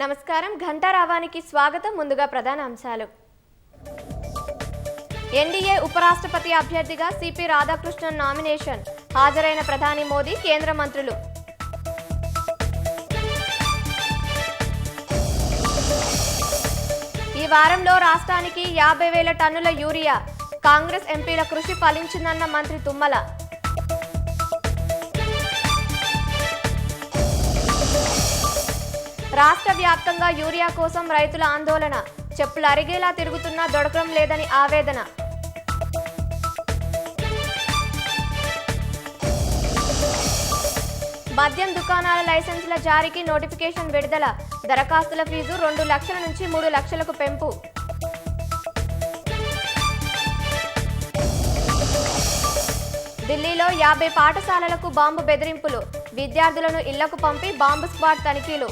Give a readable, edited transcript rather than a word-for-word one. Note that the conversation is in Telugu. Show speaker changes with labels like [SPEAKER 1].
[SPEAKER 1] నమస్కారం ఘంటారావానికి స్వాగతం. ముందుగా ప్రధాన అంశాలు. ఎన్డీఏ ఉపరాష్ట్రపతి అభ్యర్థిగా సిపి రాధాకృష్ణన్ నామినేషన్. హాజరైన ప్రధాని మోదీ, కేంద్ర మంత్రులు. ఈ వారంలో రాష్ట్రానికి 50,000 టన్నుల యూరియా. కాంగ్రెస్ ఎంపీల కృషి ఫలించిందన్న మంత్రి తుమ్మల. రాష్ట్ర వ్యాప్తంగా యూరియా కోసం రైతుల ఆందోళన. చెప్పులు అరిగేలా తిరుగుతున్నా దొరకడం లేదని ఆవేదన. మద్యం దుకాణాల లైసెన్సుల జారీకి నోటిఫికేషన్ విడుదల. దరఖాస్తుల ఫీజు 2 లక్షల నుంచి 3 లక్షలకు పెంపు. ఢిల్లీలో 50 పాఠశాలలకు బాంబు బెదిరింపులు. విద్యార్థులను ఇళ్లకు పంపి బాంబు స్క్వాడ్ తనిఖీలు.